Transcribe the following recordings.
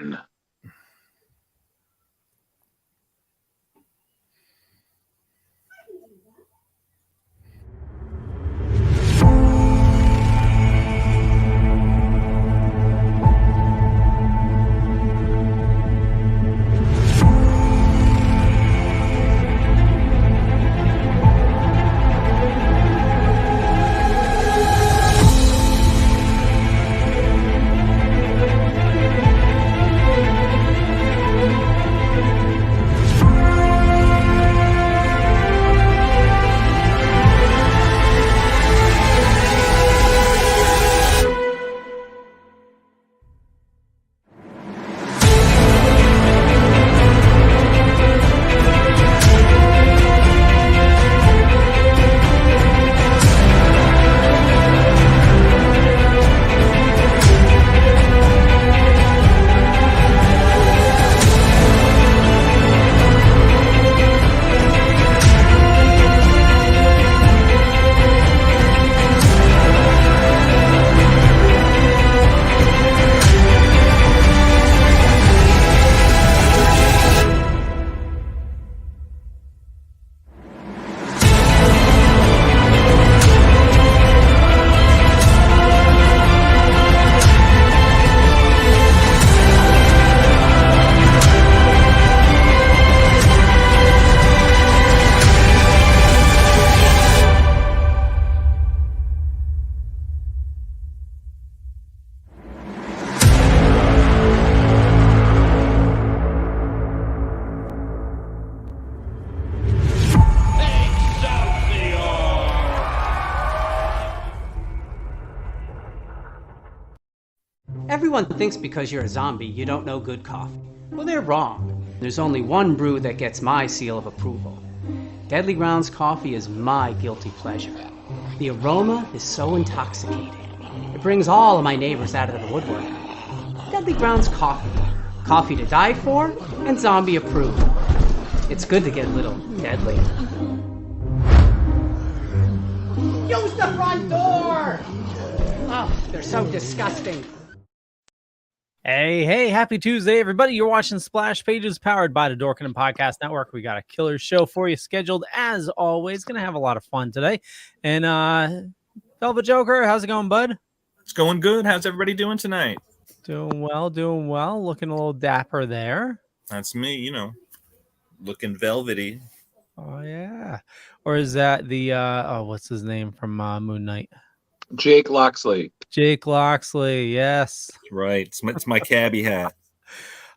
man. Everyone thinks because you're a zombie, you don't know good coffee. Well, they're wrong. There's only one brew that gets my seal of approval. Deadly Grounds coffee is my guilty pleasure. The aroma is so intoxicating. It brings all of my neighbors out of the woodwork. Deadly Grounds coffee. Coffee to die for, and zombie approved. It's good to get a little deadly. Use the front door! Oh, they're so disgusting. Hey, happy Tuesday, everybody. You're watching Splash Pages, powered by the Dorkin Podcast Network. We got a killer show for you scheduled, as always. Going to have a lot of fun today. And Velvet Joker, how's it going, bud? It's going good. How's everybody doing tonight? Doing well. Looking a little dapper there. That's me, looking velvety. Oh, yeah. Or is that the, what's his name from Moon Knight? Jake Loxley. Jake Loxley, yes. That's right. It's my cabbie hat.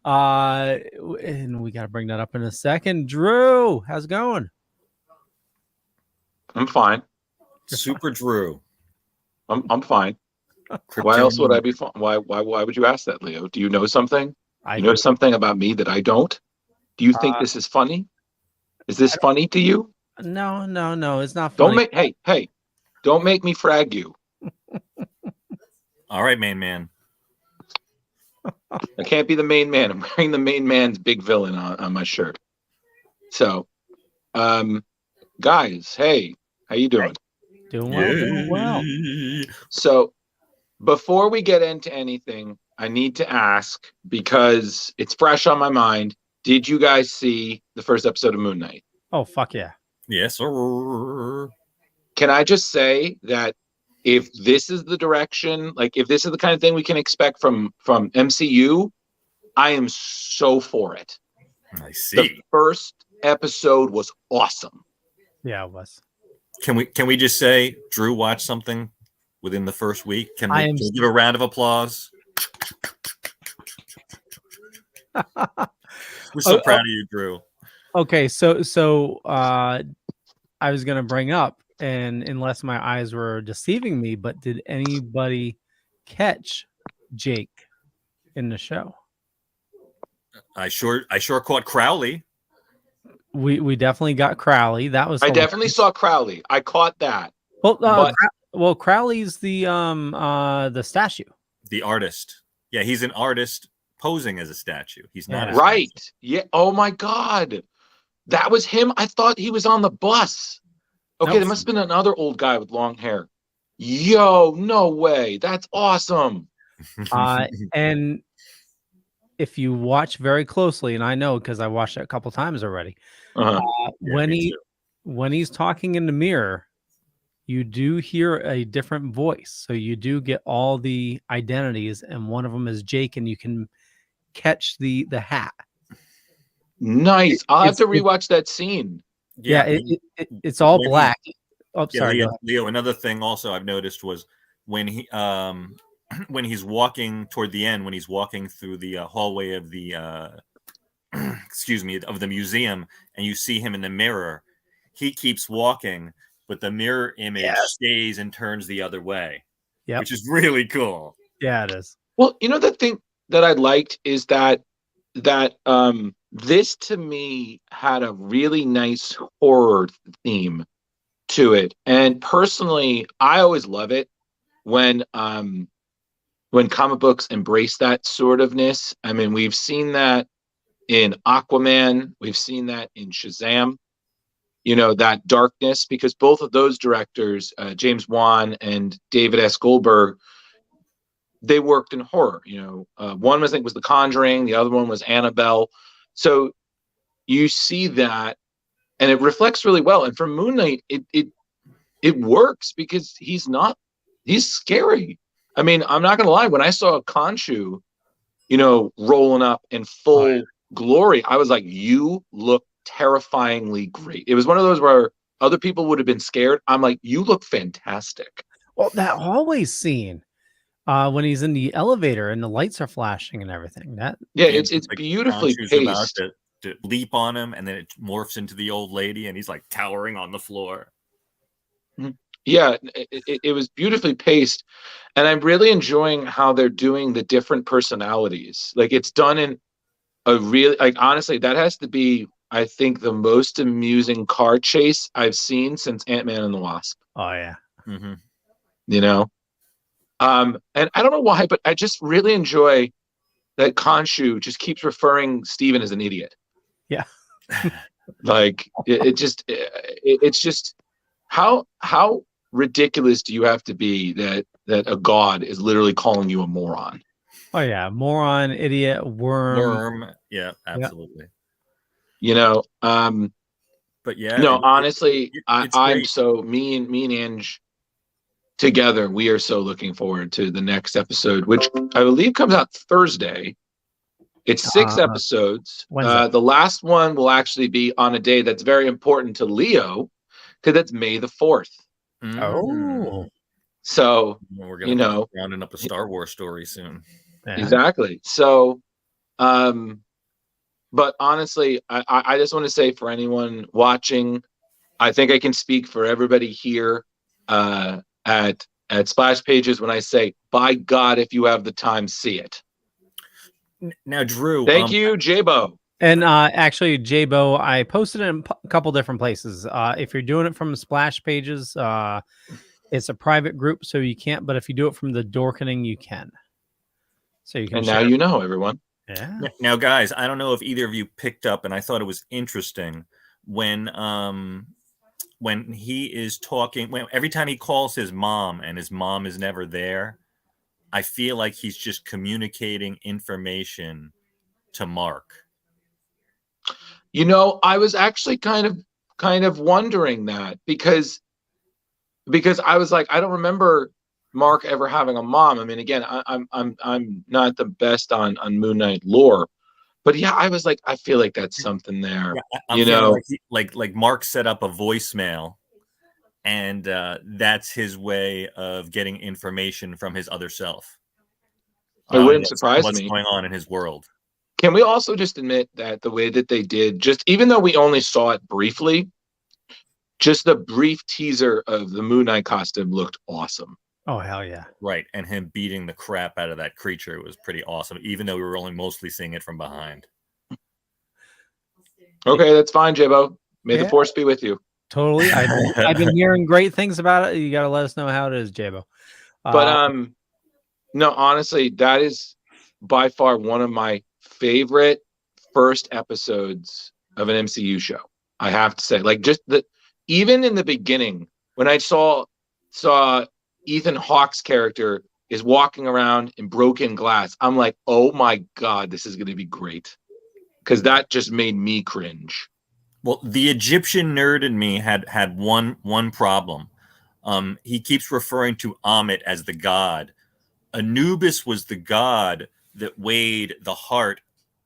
And we got to bring that up in a second. Drew, how's it going? I'm fine. Super Drew. I'm fine. Why else would I be fine? Why would you ask that, Leo? Do you know something? You know something about me that I don't? Do you think this is funny? Is this funny to you? No, it's not funny. Don't make me frag you. All right, main man. I can't be the main man. I'm wearing the main man's big villain on my shirt. So, guys, hey, how you doing? Doing well. So, before we get into anything, I need to ask, because it's fresh on my mind. Did you guys see the first episode of Moon Knight? Oh, fuck yeah. Yes, sir. Can I just say that if this is the direction, like if this is the kind of thing we can expect from MCU, I am so for it. I see. The first episode was awesome. Yeah, it was. Can we just say Drew watched something within the first week? Can we give a round of applause? We're so proud of you, Drew. Okay, so I was gonna bring up, and unless my eyes were deceiving me, but did anybody catch Jake in the show? I sure caught Crowley. We definitely got Crowley. That was I definitely saw Crowley. I caught that. Well, Crowley's the statue. The artist. Yeah, he's an artist posing as a statue. He's not right. Yeah. Oh my God. That was him. I thought he was on the bus. Okay, there must have been another old guy with long hair. Yo, no way. That's awesome. And if you watch very closely, and I know because I watched it a couple times already, when he's talking in the mirror, you do hear a different voice. So you do get all the identities, and one of them is Jake, and you can catch the hat. Nice. I'll have to rewatch that scene. Yeah, it's all black. Sorry, Leo. Another thing also I've noticed was when he when he's walking toward the end, when he's walking through the hallway of the excuse me, of the museum, and you see him in the mirror, he keeps walking, but the mirror image stays and turns the other way, which is really cool. Yeah, it is. Well, the thing that I liked is that this to me had a really nice horror theme to it, and personally, I always love it when comic books embrace that sort ofness. I mean, we've seen that in Aquaman, we've seen that in Shazam. That darkness, because both of those directors, James Wan and David S. Goldberg, they worked in horror. One I think was The Conjuring, the other one was Annabelle. So you see that, and it reflects really well. And for Moon Knight, it works because he's scary. I mean, I'm not gonna lie. When I saw Khonshu, rolling up in full glory, I was like, "You look terrifyingly great." It was one of those where other people would have been scared. I'm like, "You look fantastic." Well, that hallway scene, when he's in the elevator and the lights are flashing and everything. It's like beautifully paced. About to leap on him, and then it morphs into the old lady, and he's like towering on the floor. Yeah, it was beautifully paced, and I'm really enjoying how they're doing the different personalities. Like, it's done in a really, honestly, that has to be, I think, the most amusing car chase I've seen since Ant-Man and the Wasp. Oh yeah. Mm-hmm. And I don't know why, but I just really enjoy that Khonshu just keeps referring Steven as an idiot. Yeah. Like, it's just how ridiculous do you have to be that a god is literally calling you a moron? Oh yeah, moron, idiot, worm. Yeah, absolutely. But yeah, honestly, I'm so me and Ange together, we are so looking forward to the next episode, which I believe comes out Thursday. It's 6 episodes. The last one will actually be on a day that's very important to Leo, because that's May the 4th. Oh, so we're gonna be rounding up a Star Wars story soon. Yeah. Exactly. So, but honestly, I just want to say, for anyone watching, I think I can speak for everybody here at Splash Pages when I say, by God, if you have the time, see it. Now, Drew, thank you, Jabo. And actually, Jabo, I posted it in a couple different places. If you're doing it from Splash Pages, it's a private group, so you can't. But if you do it from the Dorkening, you can. So you can. And now you know, everyone. Yeah. Now, guys, I don't know if either of you picked up, and I thought it was interesting when he is talking. Every time he calls his mom, and his mom is never there, I feel like he's just communicating information to Mark. I was actually kind of wondering that because I was like, I don't remember Mark ever having a mom. I mean, again, I'm not the best on Moon Knight lore, but yeah, I was like, I feel like that's something there. Yeah, like Mark set up a voicemail, and that's his way of getting information from his other self. It wouldn't surprise me. What's going on in his world? Can we also just admit that the way that they did, just even though we only saw it briefly, just the brief teaser of the Moon Knight costume looked awesome. Oh, hell yeah. Right. And him beating the crap out of that creature was pretty awesome, even though we were only mostly seeing it from behind. Okay, that's fine, Jabo. May the force be with you. Totally. I've been hearing great things about it. You got to let us know how it is, Jabo. But no, honestly, that is by far one of my favorite first episodes of an MCU show. I have to say, like, just even in the beginning when I saw Ethan Hawke's character is walking around in broken glass. I'm like, oh my God, this is going to be great. Because that just made me cringe. Well, the Egyptian nerd in me had one problem. He keeps referring to Ammit as the god. Anubis was the god that weighed the heart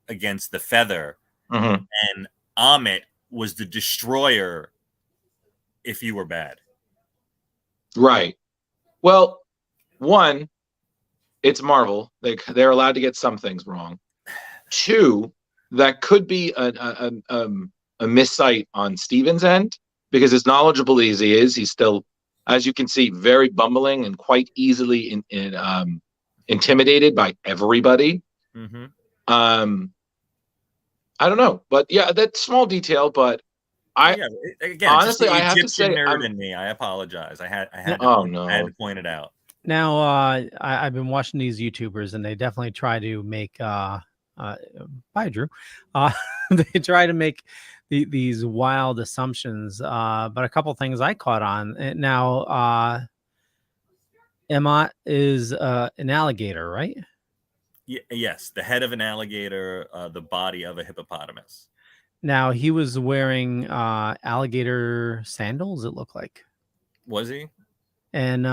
against the feather. Mm-hmm. And Ammit was the destroyer if you were bad. Right. Well, one, it's Marvel. They're allowed to get some things wrong. Two, that could be a miscite on Steven's end, because as knowledgeable as he is, he's still, as you can see, very bumbling and quite easily intimidated by everybody. Mm-hmm. I don't know, but yeah, that's small detail. But again, honestly, I have to say, nerd in me. I apologize. I had to point it out. Now, I've been watching these YouTubers, and they definitely try to make bye, Drew. They try to make these wild assumptions, but a couple things I caught on. Now, Emma is an alligator, right? Yes, the head of an alligator, the body of a hippopotamus. Now, he was wearing alligator sandals, it looked like. Was he? And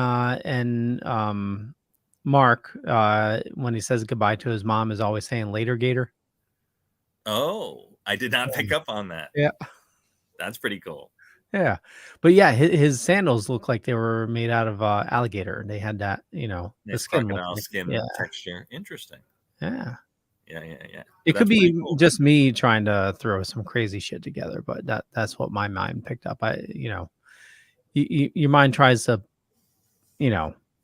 Mark, when he says goodbye to his mom, is always saying later, Gator. Oh, I did not pick up on that. Yeah. That's pretty cool. Yeah. But yeah, his sandals look like they were made out of alligator. And they had that, the skin. Crocodile skin texture. Interesting. Yeah. Yeah. It could be cool. Just me trying to throw some crazy shit together, but that's what my mind picked up. Your mind tries to,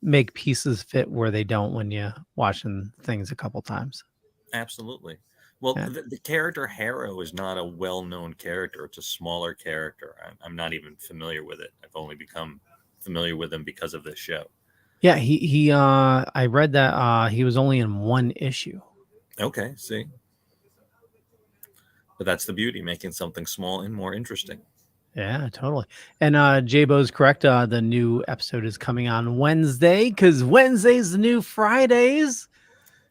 make pieces fit where they don't when you're watching things a couple times. Absolutely. Well, yeah. the character Harrow is not a well-known character. It's a smaller character. I'm not even familiar with it. I've only become familiar with him because of this show. Yeah, he I read that he was only in one issue. Okay, see. But that's the beauty, making something small and more interesting. Yeah, totally. And J-Bo's correct. The new episode is coming on Wednesday, because Wednesday's the new Fridays.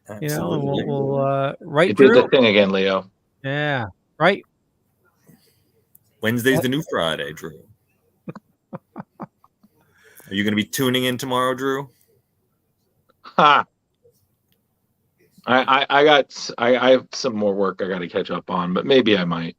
Absolutely. We'll right. You did the thing again, Leo. Yeah, right. Wednesday's the new Friday, Drew. Are you going to be tuning in tomorrow, Drew? Ha! I have some more work I got to catch up on, but maybe I might.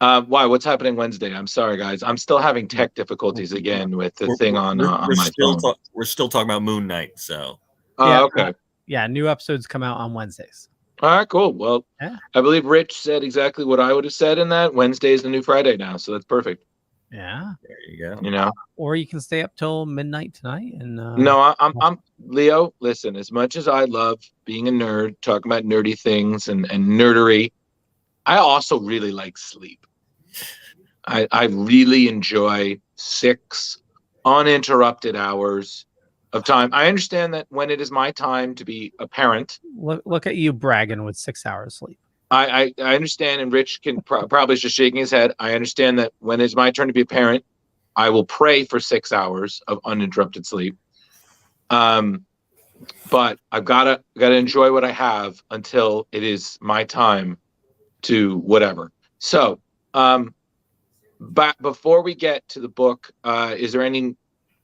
Why? What's happening Wednesday? I'm sorry, guys. I'm still having tech difficulties again with the thing on my phone. We're still talking about Moon Knight, so. Okay. Yeah, new episodes come out on Wednesdays. All right, cool. Well, yeah. I believe Rich said exactly what I would have said in that. Wednesday is the new Friday now, so that's perfect. Yeah. There you go. Or you can stay up till midnight tonight and. No, I'm Leo. Listen, as much as I love being a nerd, talking about nerdy things and nerdery, I also really like sleep. I really enjoy 6 uninterrupted hours of time. I understand that when it is my time to be a parent. Look at you bragging with 6 hours sleep. I understand, and Rich can probably is just shaking his head. I understand that when it's my turn to be a parent, I will pray for 6 hours of uninterrupted sleep. But I've gotta enjoy what I have until it is my time to whatever. So, but before we get to the book, is there any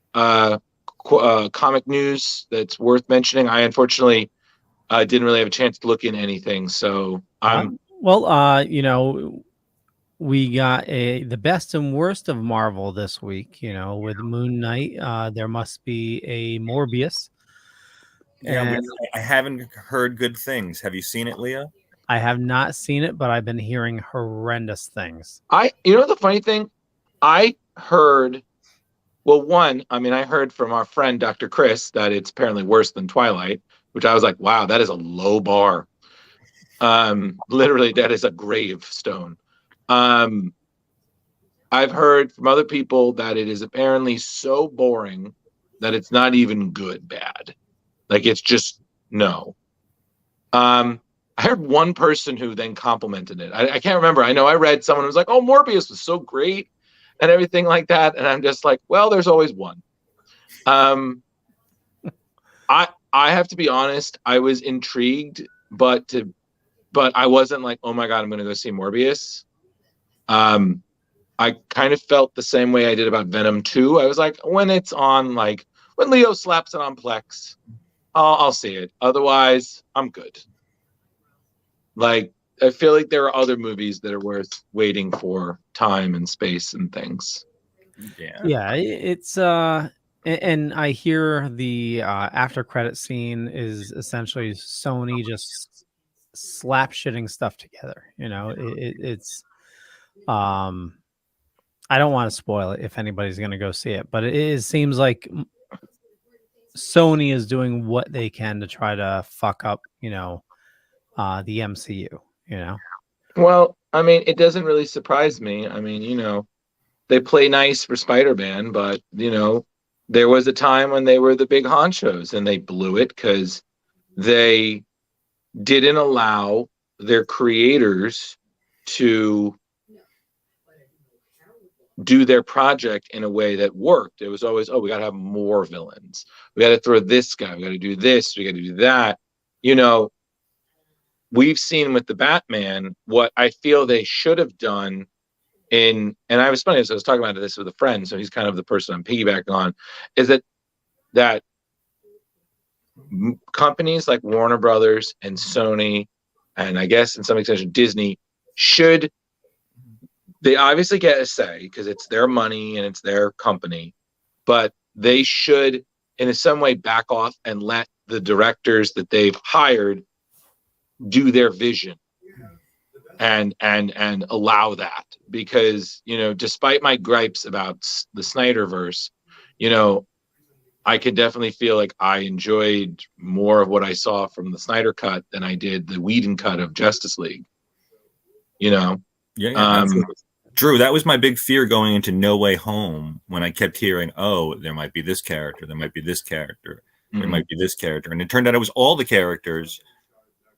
comic news that's worth mentioning? I unfortunately didn't really have a chance to look in anything, so we got the best and worst of Marvel this week. With Moon Knight, there must be a Morbius. Yeah, I haven't heard good things. Have you seen it, Leo? I have not seen it, but I've been hearing horrendous things. The funny thing, I heard. Well, I heard from our friend Dr. Chris that it's apparently worse than Twilight, which I was like, wow, that is a low bar. Literally, that is a gravestone. I've heard from other people that it is apparently so boring that it's not even bad. Like, it's just no. I heard one person who then complimented it. I can't remember. I know I read someone who was like, oh, Morbius was so great and everything like that. And I'm just like, well, there's always one. I have to be honest, I was intrigued, but I wasn't like, oh my God, I'm going to go see Morbius. I kind of felt the same way I did about Venom 2. I was like, when it's on, like when Leo slaps it on Plex, I'll see it. Otherwise, I'm good. Like, I feel like there are other movies that are worth waiting for time and space and things. Yeah, it's and I hear the after credit scene is essentially Sony just slap shitting stuff together. You know, it's I don't want to spoil it if anybody's going to go see it, but it seems like Sony is doing what they can to try to fuck up, you know, the MCU, you know. Well, I mean, it doesn't really surprise me. I mean, you know, they play nice for Spider-Man, but you know, there was a time when they were the big honchos and they blew it because they didn't allow their creators to do their project in a way that worked. It was always, oh, we got to have more villains. We got to throw this guy. We got to do this. We got to do that. You know, we've seen with the Batman what I feel they should have done and I was funny as I was talking about this with a friend, so he's kind of the person I'm piggybacking on, is that companies like Warner Brothers and Sony, and I guess in some extent Disney, they obviously get a say because it's their money and it's their company, but they should in some way back off and let the directors that they've hired do their vision and allow that, because you know, despite my gripes about the Snyderverse, you know, I could definitely feel like I enjoyed more of what I saw from the Snyder cut than I did the Whedon cut of Justice League, you know. Drew, that was my big fear going into No Way Home when I kept hearing, oh, there might be this character, there might be this character, there might be this character, and it turned out it was all the characters,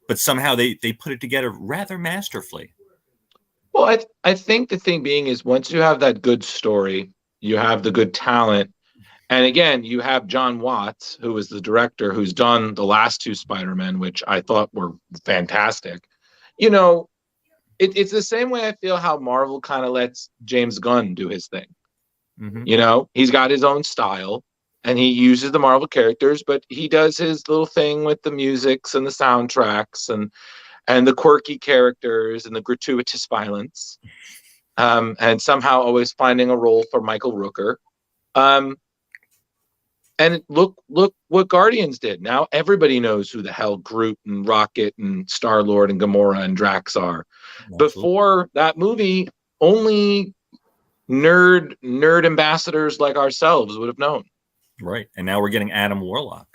but somehow they put it together rather masterfully. Well, I think the thing being is once you have that good story, you have the good talent, and again, you have John Watts, who is the director, who's done the last two Spider-Men, which I thought were fantastic. You know, it's the same way I feel how Marvel kind of lets James Gunn do his thing. Mm-hmm. You know, he's got his own style, and he uses the Marvel characters, but he does his little thing with the musics and the soundtracks and the quirky characters and the gratuitous violence, and somehow always finding a role for Michael Rooker. And look what Guardians did. Now everybody knows who the hell Groot and Rocket and Star-Lord and Gamora and Drax are. Absolutely. Before that movie, only nerd ambassadors like ourselves would have known. Right. And now we're getting Adam Warlock.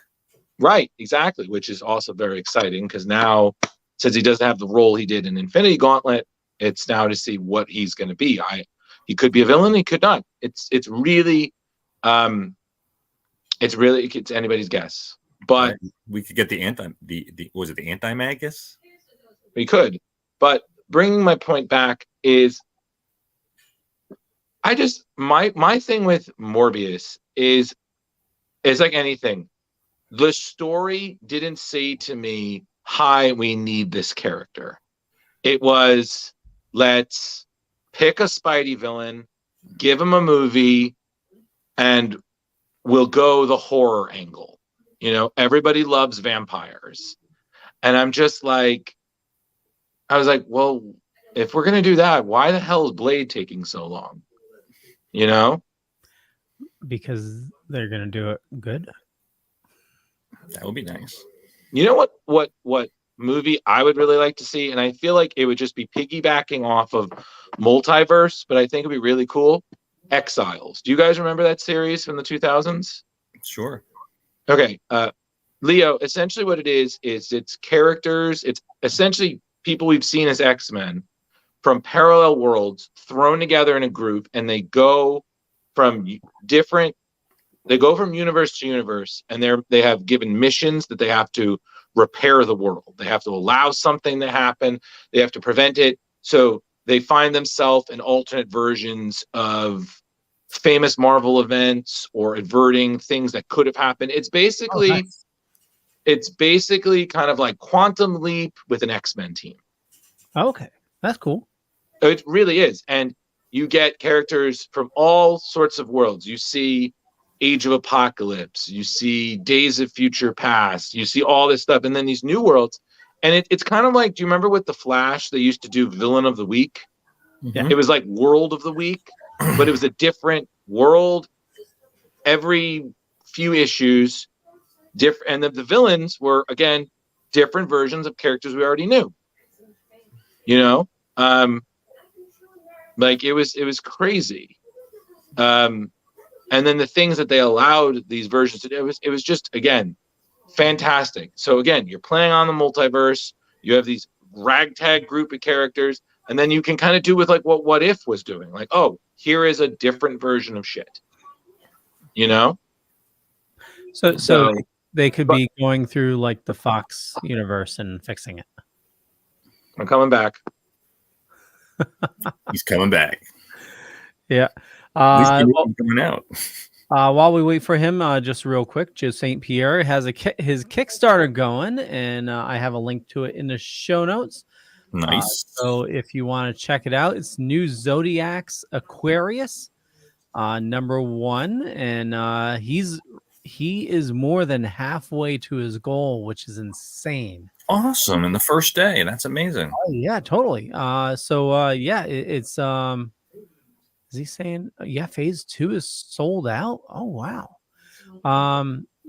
Right, exactly, which is also very exciting because now, since he doesn't have the role he did in Infinity Gauntlet, it's now to see what he's going to be. He could be a villain, he could not. It's really it's anybody's guess. But right. We could get the Anti-Magus? We could. But bringing my point back is my thing with Morbius is like anything. The story didn't say to me, hi, we need this character. It was, let's pick a Spidey villain, give him a movie, and we'll go the horror angle. You know, everybody loves vampires. And I'm just like, I was like, well, if we're going to do that, why the hell is Blade taking so long? You know? Because they're going to do it good. That would be nice. You know what movie I would really like to see? And I feel like it would just be piggybacking off of Multiverse, but I think it'd be really cool. Exiles. Do you guys remember that series from the 2000s? Sure. Okay. Leo, essentially what it is it's characters. It's essentially people we've seen as X-Men from parallel worlds thrown together in a group, and they go from universe to universe, and they have given missions that they have to repair the world. They have to allow something to happen. They have to prevent it. So they find themselves in alternate versions of famous Marvel events or averting things that could have happened. It's basically, It's basically kind of like Quantum Leap with an X-Men team. Okay, that's cool. It really is. And you get characters from all sorts of worlds. You see Age of Apocalypse, you see Days of Future Past, you see all this stuff, and then these new worlds. And it's kind of like, do you remember with The Flash, they used to do Villain of the Week? Yeah. It was like World of the Week, but it was a different world every few issues. And the villains were, again, different versions of characters we already knew. You know? Like it was crazy. And then the things that they allowed these versions to do, it was just, again, fantastic. So again, you're playing on the multiverse, you have these ragtag group of characters, and then you can kind of do with like what If was doing. Like, oh, here is a different version of shit. You know? So they could be going through like the Fox universe and fixing it. I'm coming back. He's coming back. Yeah. Coming out. While we wait for him, just real quick, Joe St Pierre has his Kickstarter going, and I have a link to it in the show notes. Nice. So if you want to check it out, it's New Zodiacs Aquarius, #1, and he is more than halfway to his goal, which is insane. Awesome. And the first day, that's amazing. Oh, yeah, totally. It's is he saying phase 2 is sold out? Oh wow.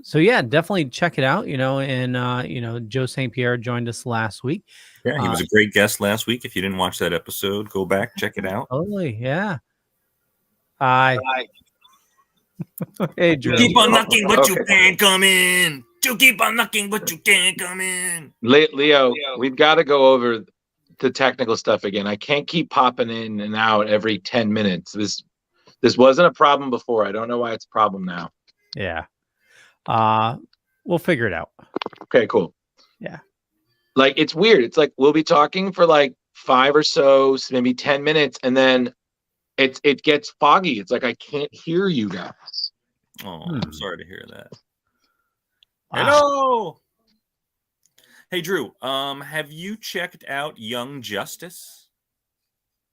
So yeah, definitely check it out, and Joe St Pierre joined us last week. Yeah, he was a great guest last week. If you didn't watch that episode, go back, check it out. Totally, yeah. Hi. Hey, Drew. Keep on knocking, but you can't come in. You keep on knocking, but you can't come in. Leo, we've got to go over the technical stuff again. I can't keep popping in and out every 10 minutes. This wasn't a problem before. I don't know why it's a problem now. Yeah. We'll figure it out. Okay, cool. Yeah. Like, it's weird. It's like we'll be talking for like 5 or so, maybe 10 minutes, and then it gets foggy. It's like I can't hear you guys. Oh, I'm sorry to hear that. Hello. Hey, Drew. Have you checked out Young Justice?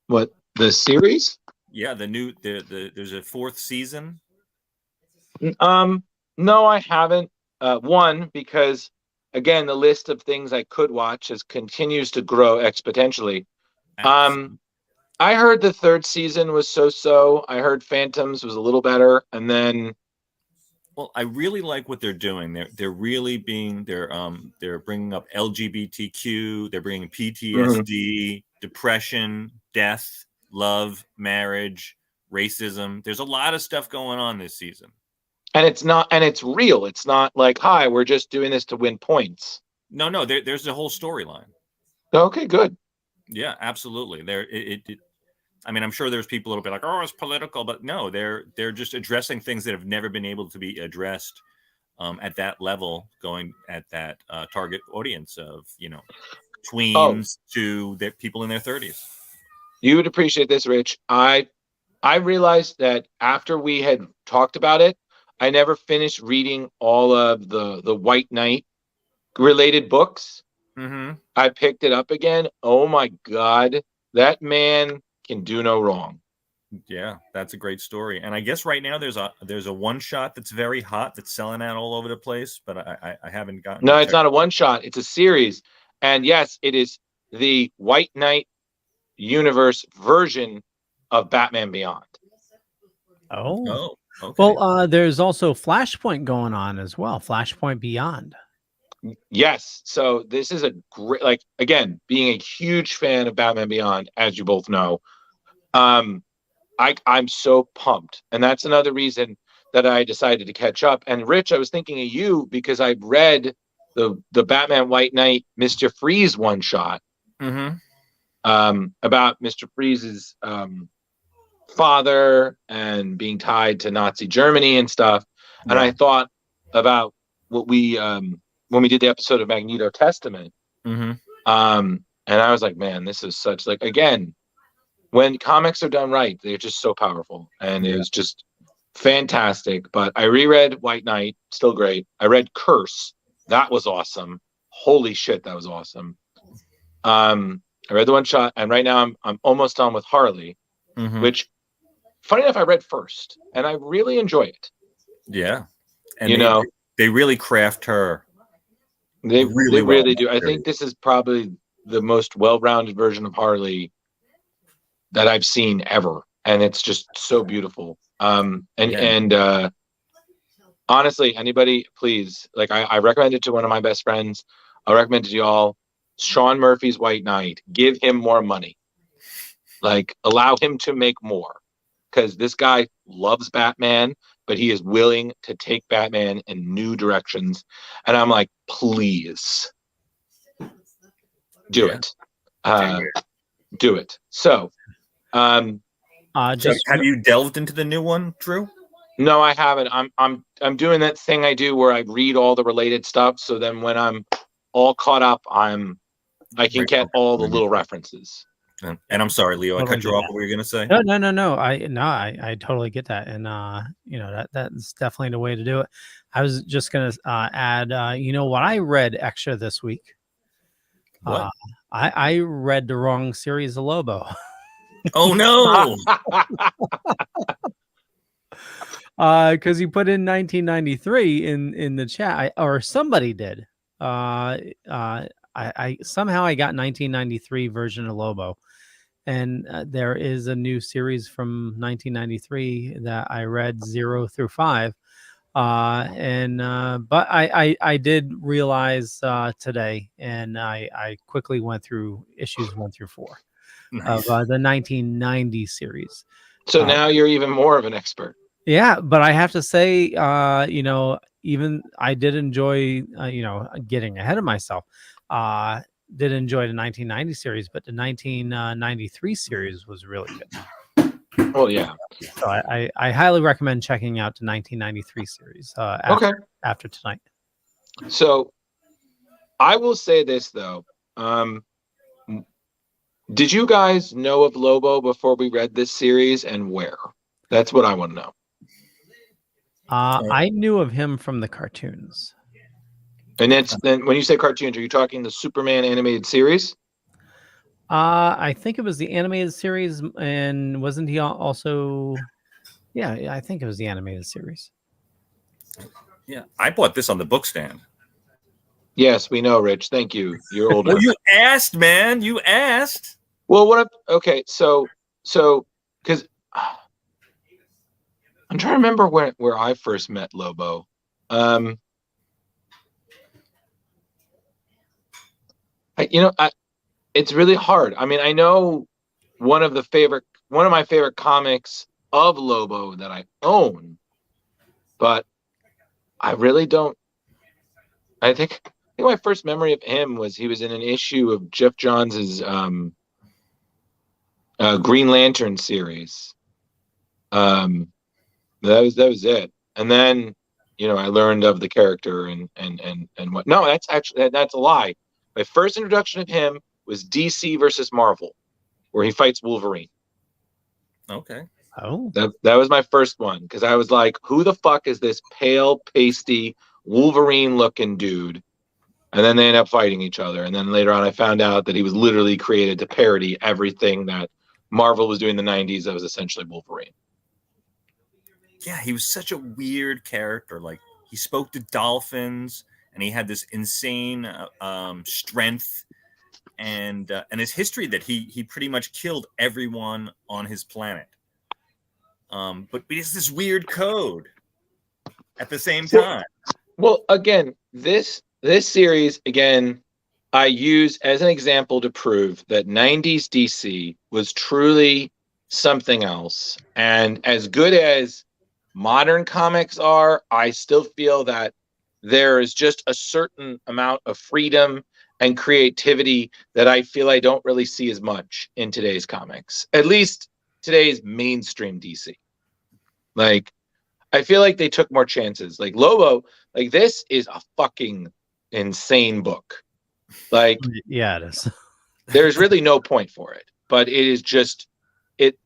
What, the series? Yeah, there's a 4th season. No, I haven't. One, because again, the list of things I could watch continues to grow exponentially. I heard the 3rd season was so. I heard Phantoms was a little better, and then. Well, I really like what they're doing. They're really they're bringing up LGBTQ. They're bringing PTSD, depression, death, love, marriage, racism. There's a lot of stuff going on this season. And it's real. It's not like, hi, we're just doing this to win points. No, there's a whole storyline. Okay, good. Yeah, absolutely. I mean, I'm sure there's people that'll be like, oh, it's political, but no, they're just addressing things that have never been able to be addressed at that level, going at that target audience of, tweens to the people in their 30s. You would appreciate this, Rich. I realized that after we had talked about it, I never finished reading all of the White Knight related books. Mm-hmm. I picked it up again. Oh my God, that man can do no wrong. Yeah, that's a great story. And I guess right now there's a one shot that's very hot that's selling out all over the place, but I haven't gotten. No, it's not a one shot. It's a series. And yes, it is the White Knight universe version of Batman Beyond. Oh. Okay. Well, there's also Flashpoint going on as well. Flashpoint Beyond. Yes. So this is a great, like, again, being a huge fan of Batman Beyond, as you both know, I'm so pumped. And that's another reason that I decided to catch up. And Rich, I was thinking of you because I read the Batman White Knight Mr. Freeze one shot about Mr. Freeze's father and being tied to Nazi Germany and stuff. And I thought about what we when we did the episode of Magneto Testament. And I was like, man, this is such, like, again, when comics are done right, they're just so powerful. And it was just fantastic. But I reread White Knight, still great. I read Curse, That was awesome. Holy shit, that was awesome. I read the one shot, and right now I'm almost done with Harley, which, funny enough, I read first, and I really enjoy it. Yeah, and they really craft her. They really do. I think this is probably the most well-rounded version of Harley that I've seen ever, and it's just so beautiful. Honestly, anybody, please, like I recommend it to one of my best friends. I recommend it to y'all. Sean Murphy's White Knight. Give him more money. Like, allow him to make more, because this guy loves Batman, but he is willing to take Batman in new directions. And I'm like, please do it. Do it. So, have you delved into the new one, Drew? No, I haven't. I'm doing that thing I do where I read all the related stuff. So then when I'm all caught up, I can get all the little references. And I'm sorry, Leo, I cut you off. What were you gonna say? No. I totally get that, and that's definitely the way to do it. I was just gonna add, what I read extra this week. What? I read the wrong series of Lobo. Oh no! Because you put in 1993 in the chat, or somebody did. I somehow I got 1993 version of Lobo, and there is a new series from 1993 that I read 0 through 5. But I did realize today, and I quickly went through issues 1 through 4 of the 1990 series. So now you're even more of an expert. Yeah, but I have to say, even I did enjoy, getting ahead of myself. Did enjoy the 1990 series, but the 1993 series was really good. Well, yeah. So I highly recommend checking out the 1993 series. After tonight. So I will say this though. Did you guys know of Lobo before we read this series, and where? That's what I want to know. I knew of him from the cartoons. And then when you say cartoons, are you talking the Superman animated series? I think it was the animated series, and wasn't he also? Yeah, I think it was the animated series. Yeah, I bought this on the book stand. Yes, we know, Rich. Thank you. You're older. Well, you asked, man. You asked. Well, so because I'm trying to remember where I first met Lobo. It's really hard. I mean, I know one of my favorite comics of Lobo that I own, but I really don't. I think my first memory of him was he was in an issue of Jeff Johns's Green Lantern series. That was it. And then, I learned of the character and what. No, that's a lie. My first introduction of him was DC versus Marvel, where he fights Wolverine. Okay. Oh. That was my first one, because I was like, who the fuck is this pale, pasty, Wolverine-looking dude? And then they end up fighting each other. And then later on, I found out that he was literally created to parody everything that Marvel was doing in the 90s that was essentially Wolverine. Yeah, he was such a weird character. Like, he spoke to dolphins, and he had this insane strength, and his history that he pretty much killed everyone on his planet. But it's this weird code at the same time. Well, again, this series, again, I use as an example to prove that 90s DC was truly something else. And as good as modern comics are, I still feel that there is just a certain amount of freedom and creativity that I feel I don't really see as much in today's comics, at least today's mainstream DC. Like, I feel like they took more chances. Like Lobo, like this is a fucking insane book. Like, yeah, it is. There's really no point for it, but it is just, it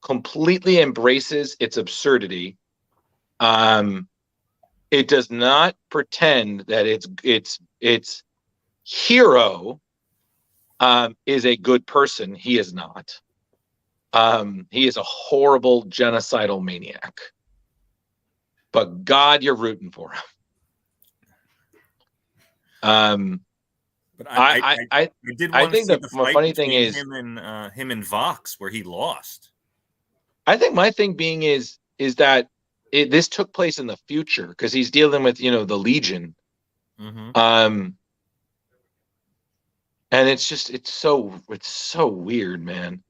completely embraces its absurdity. it does not pretend that its hero is a good person. He is not. He is a horrible genocidal maniac. But God, you're rooting for him. But I did want to see the fight funny thing between is him and Vox, where he lost. I think my thing being is that this took place in the future because he's dealing with the Legion, and it's so weird, man.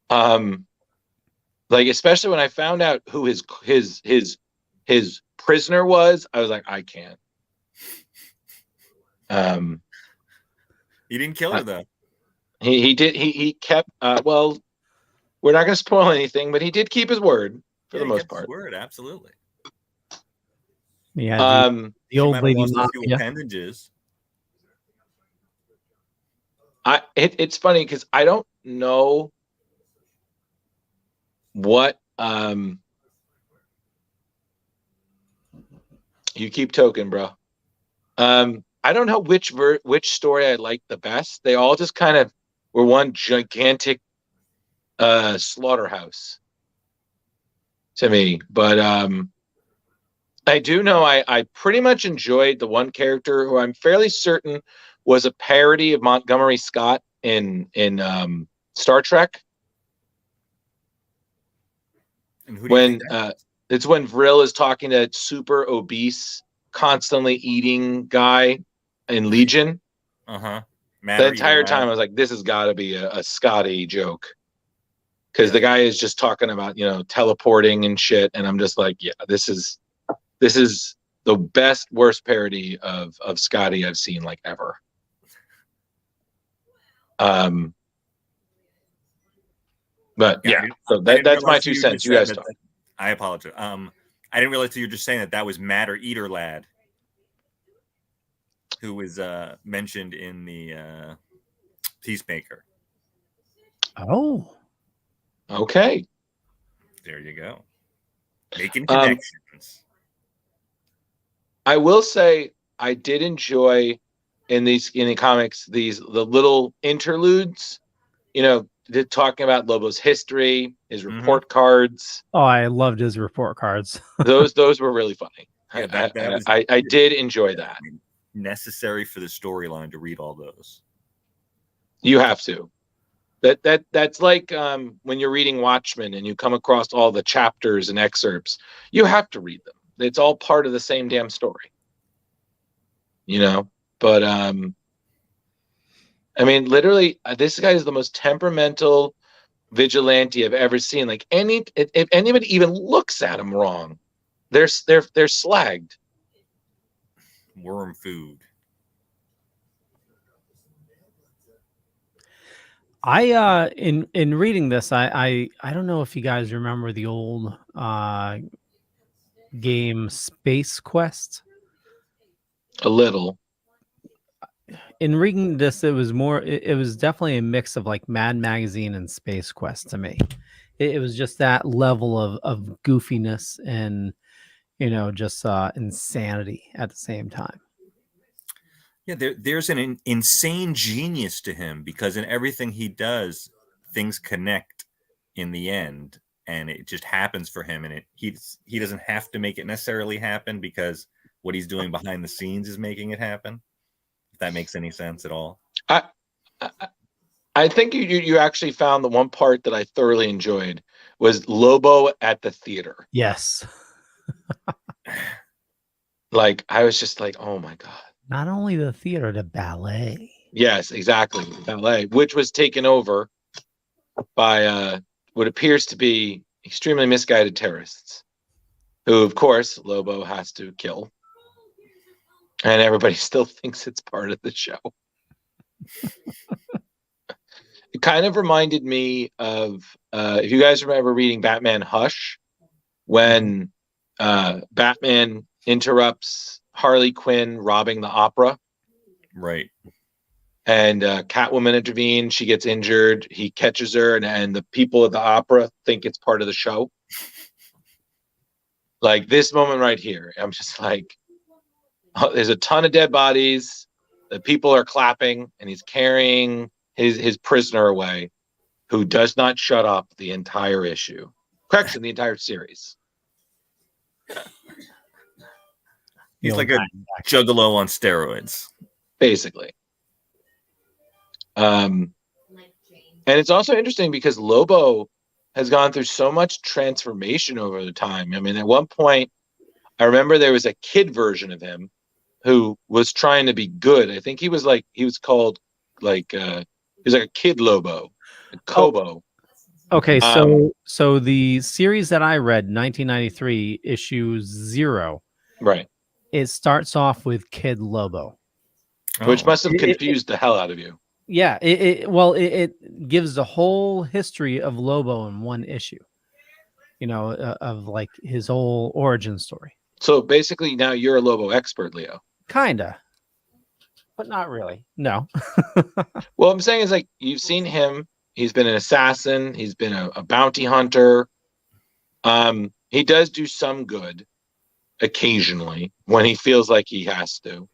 Like especially when I found out who his prisoner was, I was like, I can't. He didn't kill her though. He did. He kept. Well, we're not going to spoil anything, but he did keep his word for the most part. His word, absolutely. Yeah. The old lady appendages. It's funny because I don't know what you keep token, bro. I don't know which story I liked the best. They all just kind of were one gigantic slaughterhouse to me. But I do know I pretty much enjoyed the one character who I'm fairly certain was a parody of Montgomery Scott in Star Trek. And who do you think that is? It's when Vril is talking to super obese, constantly eating guy in Legion. The entire time I was like, this has got to be a Scotty joke. Because the guy is just talking about, teleporting and shit. And I'm just like, yeah, this is the worst parody of Scotty I've seen like ever. But yeah, so that's my 2 cents. You guys talk. I apologize. I didn't realize you were just saying that was Matter Eater Lad, who was mentioned in the Peacemaker. Oh, okay. There you go. Making connections. I will say I did enjoy in the comics the little interludes. Talking about Lobo's history, his report cards. Oh, I loved his report cards. those were really funny. Yeah, I did enjoy that. Necessary for the storyline to read all those. You have to. That's like when you're reading Watchmen and you come across all the chapters and excerpts. You have to read them. It's all part of the same damn story. But I mean, literally, this guy is the most temperamental vigilante I've ever seen. Like if anybody even looks at him wrong, they're slagged. Worm food. In reading this, I don't know if you guys remember the old game Space Quest. A little. In reading this, it was definitely a mix of like Mad Magazine and Space Quest to me. It was just that level of goofiness and just insanity at the same time. Yeah, there's an insane genius to him because in everything he does, things connect in the end, and it just happens for him. And he doesn't have to make it necessarily happen because what he's doing behind the scenes is making it happen. If that makes any sense at all. I think you actually found the one part that I thoroughly enjoyed was Lobo at the theater. Yes. Like I was just like, oh my God. Not only the theater, the ballet. Yes, exactly. Ballet, which was taken over by what appears to be extremely misguided terrorists, who, of course, Lobo has to kill. And everybody still thinks it's part of the show. It kind of reminded me of, if you guys remember reading Batman Hush, when Batman interrupts Harley Quinn robbing the opera. Right. And Catwoman intervenes. She gets injured. He catches her, and the people at the opera think it's part of the show. Like this moment right here, I'm just like, oh, there's a ton of dead bodies. The people are clapping, and he's carrying his prisoner away, who does not shut up the entire issue. Correction, the entire series. He's like a juggalo on steroids, basically. And it's also interesting because Lobo has gone through so much transformation over the time. I mean, at one point, I remember there was a kid version of him who was trying to be good. I think he was like he was like a kid Lobo, a Kobo. Okay, so the series that I read, 1993, issue 0, right? It starts off with Kid Lobo, which must have confused the hell out of you. Yeah, it gives the whole history of Lobo in one issue. You know, of like his whole origin story. So basically, now you're a Lobo expert, Leo. Kinda, but not really. No. Well, I'm saying is like you've seen him. He's been an assassin. He's been a bounty hunter. He does do some good occasionally when he feels like he has to.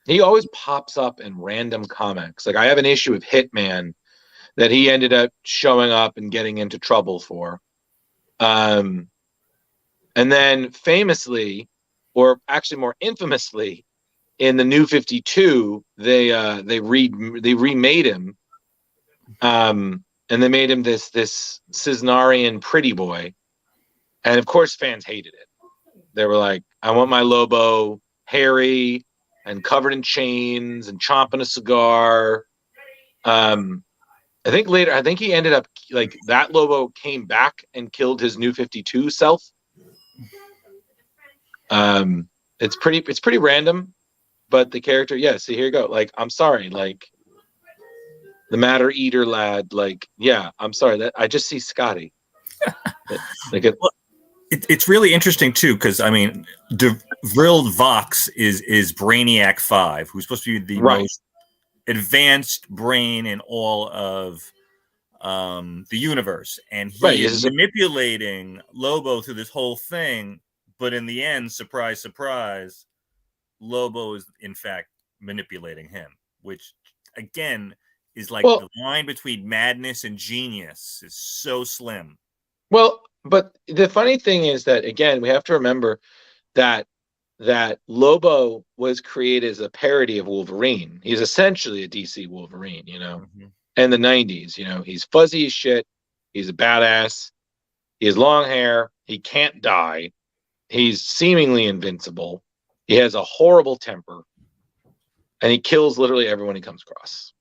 He always pops up in random comics. Like I have an issue of Hitman that he ended up showing up and getting into trouble for. And then famously, or actually more infamously, in the New 52, they remade him, and they made him this Cisnarian pretty boy, and of course fans hated it. They were like, "I want my Lobo hairy and covered in chains and chomping a cigar." I think he ended up like that Lobo came back and killed his New 52 self. It's pretty random, but the character, yeah. See, here you go. Like, I'm sorry, like the Matter Eater lad. Like, yeah, I'm sorry that I just see Scotty. It's really interesting too, because I mean, Vril Vox is Brainiac 5, who's supposed to be the most advanced brain in all of the universe, and he is manipulating Lobo through this whole thing. But in the end, surprise, surprise, Lobo is in fact manipulating him, which again is like the line between madness and genius is so slim. Well, but the funny thing is that again, we have to remember that Lobo was created as a parody of Wolverine. He's essentially a DC Wolverine, you know, in the 90s. You know, he's fuzzy as shit. He's a badass. He has long hair. He can't die. He's seemingly invincible. He has a horrible temper, and he kills literally everyone he comes across.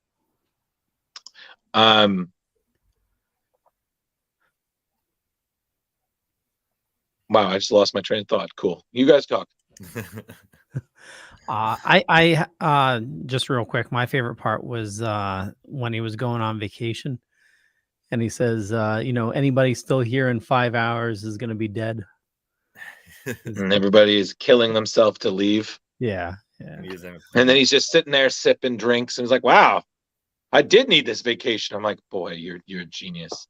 Wow, I just lost my train of thought. Cool. You guys talk. I just real quick, my favorite part was when he was going on vacation, and he says, you know, anybody still here in 5 hours is going to be dead. And everybody is killing themselves to leave. Yeah. And then he's just sitting there sipping drinks, and he's like, "Wow, I did need this vacation." I'm like, "Boy, you're a genius."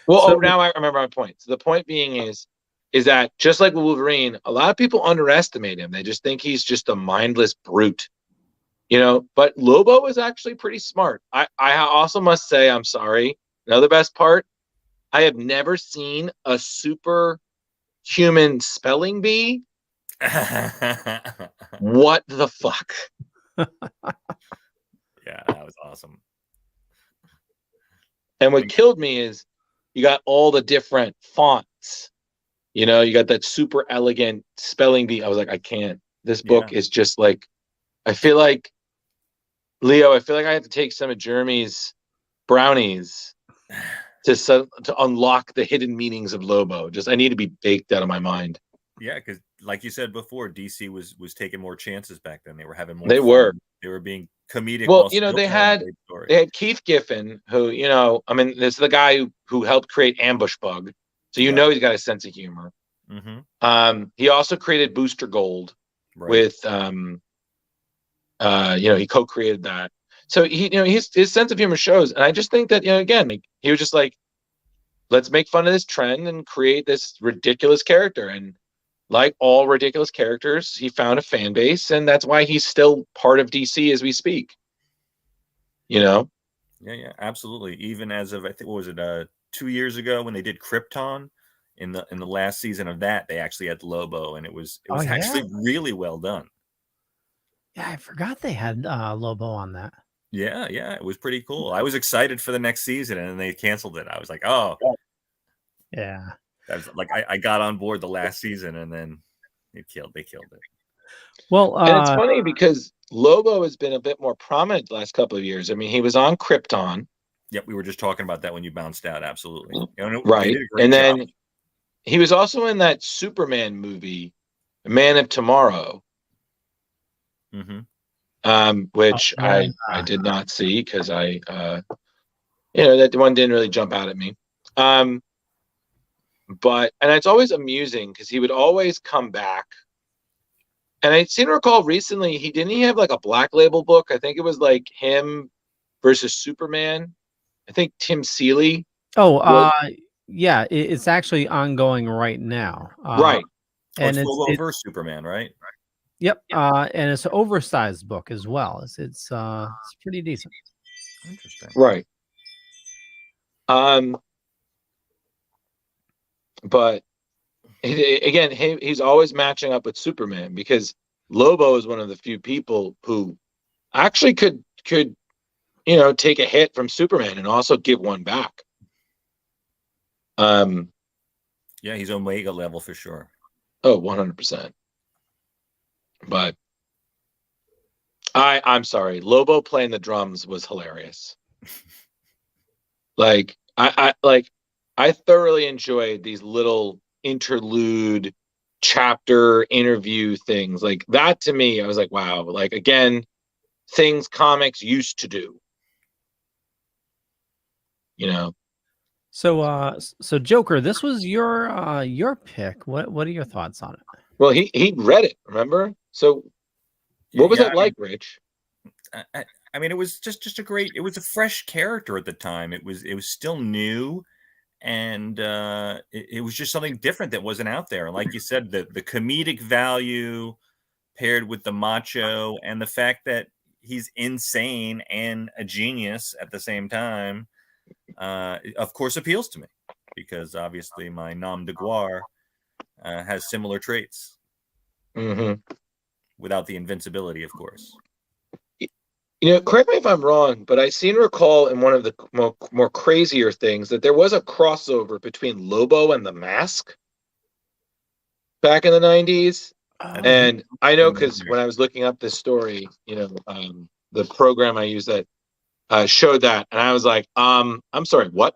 Well, now I remember my point. So the point being is that just like with Wolverine, a lot of people underestimate him. They just think he's just a mindless brute, you know. But Lobo is actually pretty smart. I also must say, I'm sorry. Another best part, I have never seen a superhuman spelling bee. What the fuck? Yeah, that was awesome. And what killed me is you got all the different fonts. You know, you got that super elegant spelling bee. I was like, I can't. This book is just like, I feel like, Leo, I feel like I have to take some of Jeremy's brownies to unlock the hidden meanings of Lobo. Just, I need to be baked out of my mind. Yeah, because like you said before, DC was taking more chances back then. They were having more fun. They were being comedic. Well, you know, they had Keith Giffen, who, you know, I mean, this is the guy who helped create Ambush Bug. So you know he's got a sense of humor. He also created Booster Gold with you know, he co-created that. So he, you know, his sense of humor shows. And I just think that, you know, again, like, he was just like, let's make fun of this trend and create this ridiculous character. And like all ridiculous characters, he found a fan base, and that's why he's still part of DC as we speak. Yeah, absolutely. Even as of, I think, what was it, 2 years ago when they did Krypton, in the last season of that, they actually had Lobo, and it was actually really well done. Yeah, I forgot they had Lobo on that. Yeah, it was pretty cool. I was excited for the next season, and then they canceled it. I was like, oh, yeah. I was like, I got on board the last season, and then they killed it. Well, and it's funny because Lobo has been a bit more prominent the last couple of years. I mean, he was on Krypton. Yep, we were just talking about that when you bounced out. Absolutely, right. And then he was also in that Superman movie, Man of Tomorrow. Which I did not see because that one didn't really jump out at me. But it's always amusing because he would always come back. And I seem to recall recently he have like a Black Label book. I think it was like him versus Superman. I think Tim Seeley. Yeah, it's actually ongoing right now. Right. And it's Lobo versus Superman, right? Yep. And it's an oversized book as well. It's pretty decent. Interesting. Right. But again, he's always matching up with Superman because Lobo is one of the few people who actually could take a hit from Superman and also give one back. Yeah, he's Omega level for sure. Oh, 100%. But I'm sorry, Lobo playing the drums was hilarious. Like I thoroughly enjoyed these little interlude chapter interview things. Like that to me, I was like, wow, like again, things comics used to do. So Joker, this was your pick. What are your thoughts on it? Well, he read it, remember? So what was it like, Rich? I mean, it was just a great. It was a fresh character at the time. It was still new, and it was just something different that wasn't out there. And like you said, the comedic value paired with the macho and the fact that he's insane and a genius at the same time, of course, appeals to me because obviously my nom de guerre has similar traits. Without the invincibility, of course. Correct me if I'm wrong, but I seem to recall in one of the more crazier things that there was a crossover between Lobo and the Mask back in the 90s. And I know because when I was looking up this story, the program I used that showed that, and I was like, I'm sorry, what?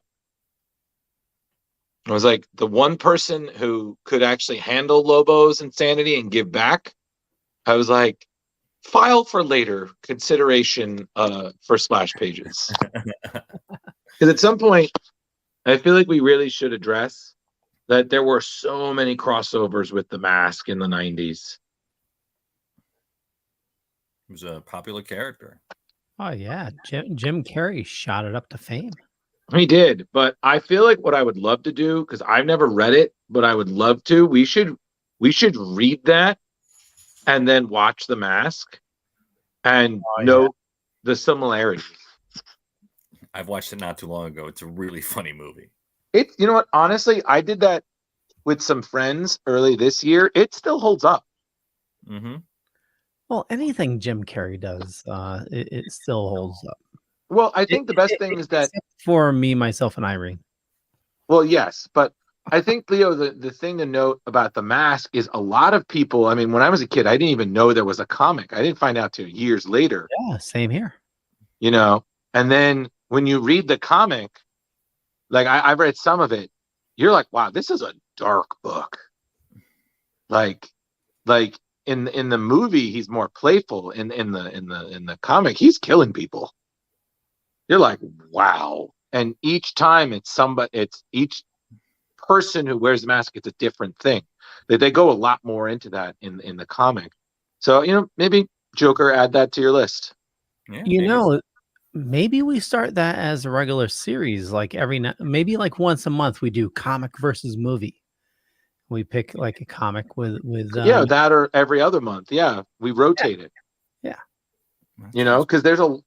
I was like, the one person who could actually handle Lobo's insanity and give back, I was like, file for later consideration for splash pages. Because at some point, I feel like we really should address that there were so many crossovers with the Mask in the 90s. He was a popular character. Oh, yeah. Jim Carrey shot it up to fame. He did, but I feel like what I would love to do, because I've never read it, but I would love to, we should read that and then watch The Mask and note the similarities. I've watched it not too long ago. It's a really funny movie. You know what? Honestly, I did that with some friends early this year. It still holds up. Well, anything Jim Carrey does, it still holds up. Well, I think the best thing is that for me, myself, and Irene. Well, yes, but I think, Leo, the thing to note about The Mask is a lot of people. I mean, when I was a kid, I didn't even know there was a comic. I didn't find out till years later. Yeah, same here. And then when you read the comic, like I've read some of it, you're like, wow, this is a dark book. Like in the movie, he's more playful. In the comic, he's killing people. You're like, wow. And each time it's each person who wears the mask, it's a different thing. They go a lot more into that in the comic. So, maybe Joker, add that to your list. Yeah, maybe we start that as a regular series, like maybe like once a month we do comic versus movie. We pick like a comic with that or every other month. Yeah, we rotate it. Yeah. Because there's a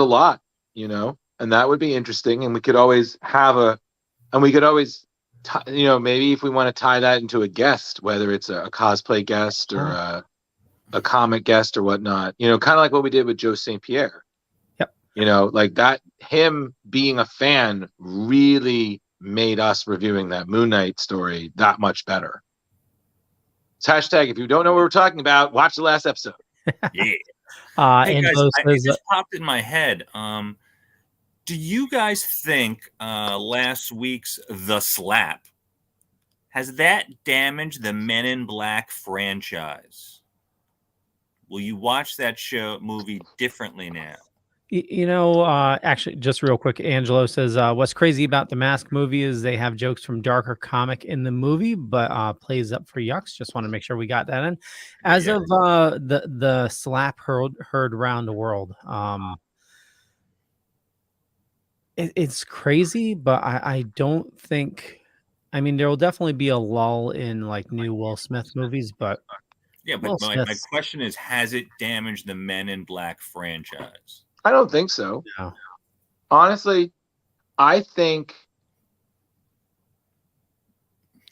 lot, and that would be interesting. And we could always maybe if we want to tie that into a guest, whether it's a cosplay guest or a comic guest or whatnot, kind of like what we did with Joe St Pierre. Yep. Like that, him being a fan really made us reviewing that Moon Knight story that much better. It's hashtag, if you don't know what we're talking about, watch the last episode. Yeah. Hey guys, it just popped in my head. Do you guys think last week's The Slap, has that damaged the Men in Black franchise? Will you watch that movie differently now? Actually, just real quick, Angelo says, what's crazy about the Mask movie is they have jokes from darker comic in the movie, but plays up for yucks. Just want to make sure we got that in. As of the slap heard around the world, it's crazy, but I don't think. I mean, there will definitely be a lull in like new Will Smith movies, but but my question is, has it damaged the Men in Black franchise? I don't think so. No. Honestly, I think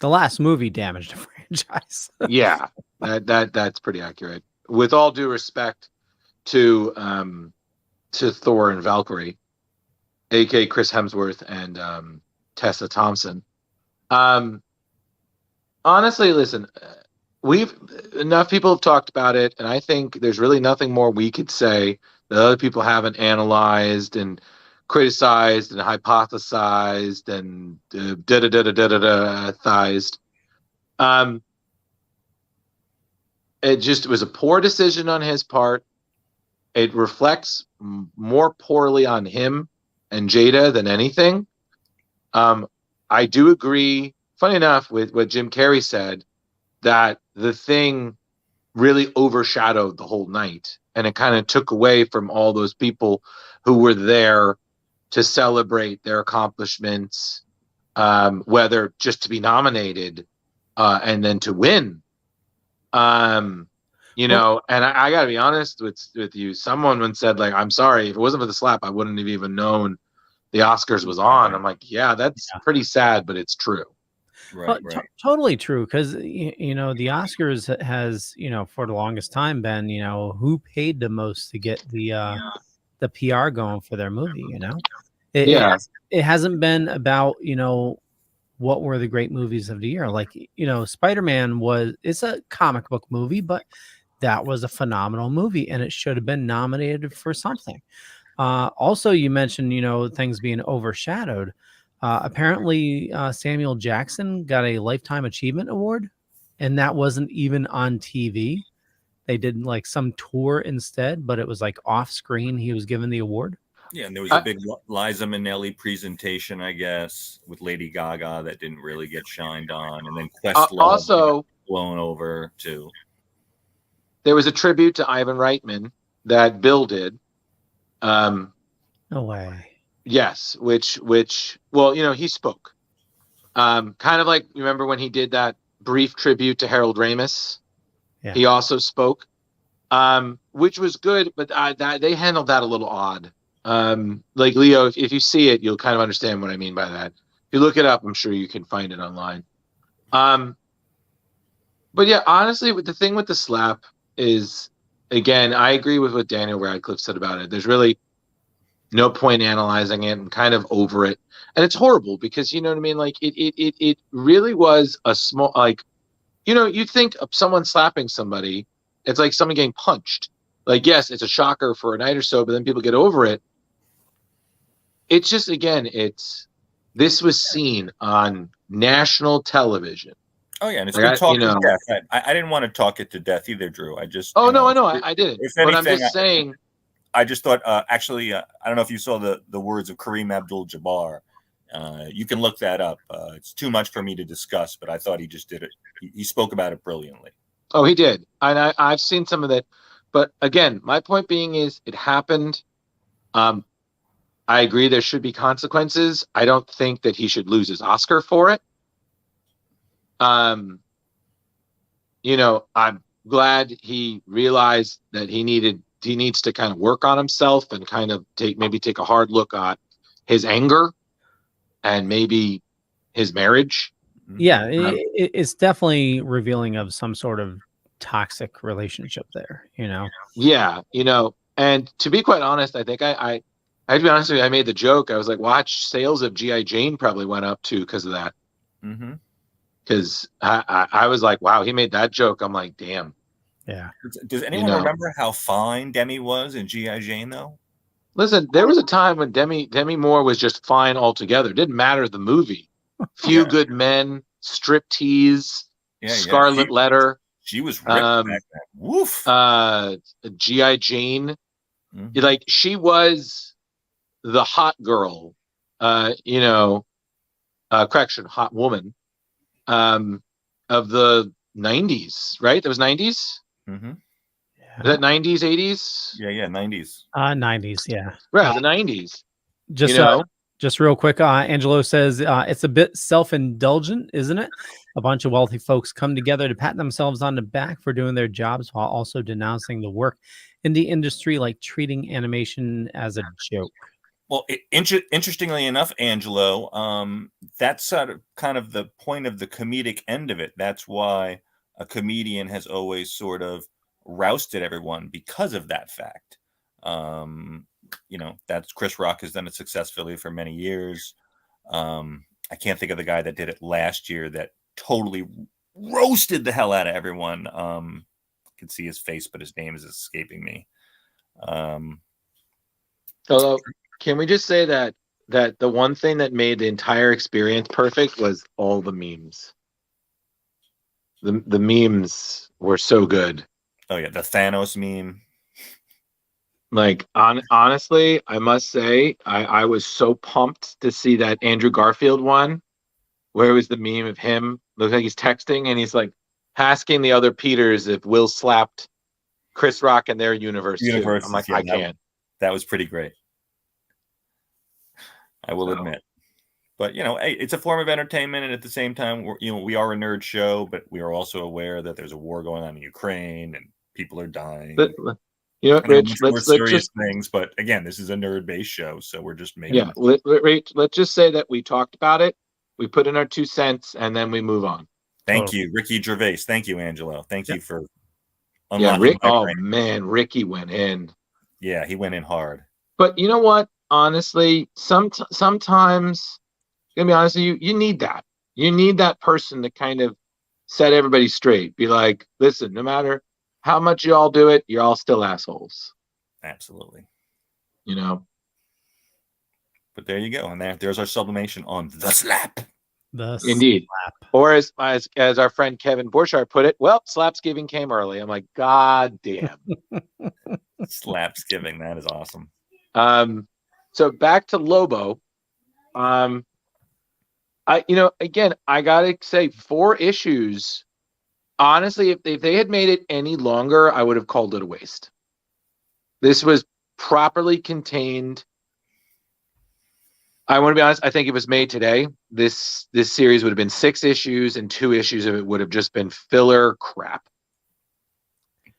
the last movie damaged the franchise. Yeah, that's pretty accurate. With all due respect to Thor and Valkyrie, aka Chris Hemsworth and Tessa Thompson. Honestly, listen, enough people have talked about it, and I think there's really nothing more we could say that other people haven't analyzed and criticized and hypothesized and thized. It was a poor decision on his part. It reflects more poorly on him and Jada than anything. I do agree, funny enough, with what Jim Carrey said, that the thing really overshadowed the whole night, and it kind of took away from all those people who were there to celebrate their accomplishments, whether just to be nominated and then to win. And I got to be honest with you. Someone once said, like, I'm sorry, if it wasn't for the slap, I wouldn't have even known the Oscars was on. I'm like, yeah, that's pretty sad, but it's true. Right. Totally true. Because, the Oscars has, for the longest time been, who paid the most to get the PR going for their movie, It hasn't been about, what were the great movies of the year. Like, Spider-Man it's a comic book movie, but that was a phenomenal movie and it should have been nominated for something. Also, you mentioned, things being overshadowed. Apparently, Samuel Jackson got a Lifetime Achievement Award, and that wasn't even on TV. They did like some tour instead, but it was like off screen. He was given the award. Yeah, and there was a big Liza Minnelli presentation, I guess, with Lady Gaga that didn't really get shined on, and then Questlove also blown over too. There was a tribute to Ivan Reitman that Bill did. No way. Yes, which he spoke. Kind of like, remember when he did that brief tribute to Harold Ramis? Yeah. He also spoke, which was good, but they handled that a little odd. Like, Leo, if you see it, you'll kind of understand what I mean by that. If you look it up, I'm sure you can find it online. But yeah, honestly, the thing with the slap is, again, I agree with what Daniel Radcliffe said about it. There's really no point analyzing it. I'm kind of over it. And it's horrible because, you know what I mean? Like, it really was a small, like, you think of someone slapping somebody, it's like someone getting punched. Like, yes, it's a shocker for a night or so, but then people get over it. It's just, again, this was seen on national television. Oh, yeah, and it's been talked to death. I didn't want to talk it to death either, Drew. I just... Oh, no, I know. I didn't. But I'm just saying... I just thought, actually, I don't know if you saw the words of Kareem Abdul-Jabbar. You can look that up. It's too much for me to discuss, but I thought he just did it. He spoke about it brilliantly. Oh, he did. And I've seen some of that. But again, my point being is it happened I agree there should be consequences. I don't think that he should lose his Oscar for it. You know, I'm glad he realized that he needs to kind of work on himself and kind of take a hard look at his anger and maybe his marriage. Yeah, it's definitely revealing of some sort of toxic relationship there, you know? Yeah, you know, and to be quite honest, I think I to be honest with you, I made the joke. I was like, watch, sales of G.I. Jane probably went up too because of that. Because I was like, wow, he made that joke. I'm like, damn. Yeah. Does anyone remember how fine Demi was in G.I. Jane, though? Listen, there was a time when Demi Moore was just fine altogether. It didn't matter the movie. Few Good Men, Striptease, Scarlet Letter. She was ripped back then. Woof. G.I. Jane. Like, she was the hot girl, you know, correction, hot woman of the 90s, right? That was 90s? Is that 90s, 80s? Yeah, 90s. 90s, yeah. Right, the 90s. Just, you know? Just real quick, Angelo says it's a bit self-indulgent, isn't it? A bunch of wealthy folks come together to pat themselves on the back for doing their jobs while also denouncing the work in the industry, like treating animation as a joke. Well, interestingly enough, Angelo, that's sort of kind of the point of the comedic end of it. That's why a comedian has always sort of rousted everyone because of that fact. You know, that's Chris Rock has done it successfully for many years. I can't think of the guy that did it last year that totally roasted the hell out of everyone. I can see his face, but his name is escaping me. Although, can we just say that the one thing that made the entire experience perfect was all the memes. The memes were so good. Oh yeah, the Thanos meme. Like, honestly, I must say, I was so pumped to see that Andrew Garfield one, where it was the meme of him. Looks like he's texting and he's like asking the other Peters if Will slapped Chris Rock in their universe too. I'm like, I can't. That was pretty great. I will admit. But, you know, hey, it's a form of entertainment, and at the same time, we are a nerd show, but we are also aware that there's a war going on in Ukraine and people are dying. But, you know, Rich, let's serious things. But again, this is a nerd-based show, so we're just making. Yeah, let's just say that we talked about it, we put in our 2 cents, and then we move on. Thank you, Ricky Gervais. Thank you, Angelo. Thank you for. Man, Ricky went in. Yeah, he went in hard. But you know what? Honestly, sometimes. Gonna be honest with you, you need that. You need that person to kind of set everybody straight. Be like, listen, no matter how much you all do it, you're all still assholes. Absolutely. You know. But there you go, and there's our sublimation on the slap. Indeed. Slap. Or as our friend Kevin Borchardt put it, well, Slapsgiving came early. I'm like, God damn. Slapsgiving, that is awesome. So back to Lobo. I gotta say, 4 issues. Honestly, if they had made it any longer, I would have called it a waste. This was properly contained. I want to be honest. I think if it was made today, this series would have been 6 issues, and 2 issues of it would have just been filler crap.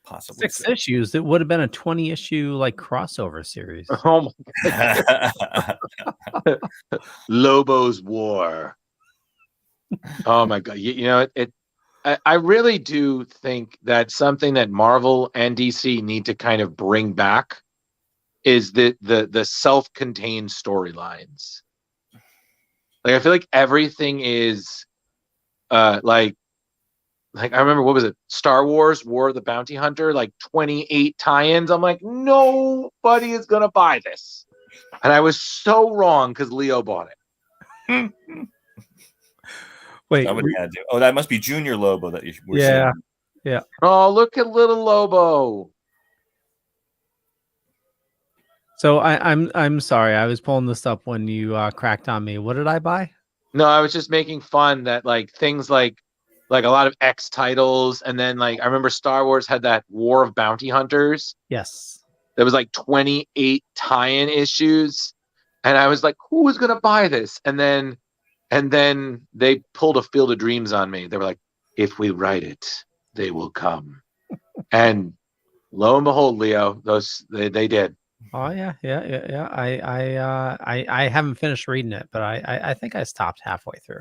Possibly 6 issues. It would have been a 20-issue like crossover series. Oh my God. Lobo's War. Oh my God. You know, I really do think that something that Marvel and DC need to kind of bring back is the self-contained storylines. Like, I feel like everything is like I remember, what was it? Star Wars, War of the Bounty Hunter, like 28 tie-ins. I'm like, nobody is going to buy this. And I was so wrong because Leo bought it. Wait. That must be Junior Lobo that you were saying. Yeah. Oh, look at little Lobo. So I'm sorry. I was pulling this up when you cracked on me. What did I buy? No, I was just making fun that like things like a lot of X titles, and then like I remember Star Wars had that War of Bounty Hunters. Yes. there was like 28 tie-in issues, and I was like, who is gonna buy this? And then they pulled a Field of Dreams on me. They were like, if we write it, they will come. And lo and behold, Leo, they did. Oh yeah. I haven't finished reading it, but I think I stopped halfway through.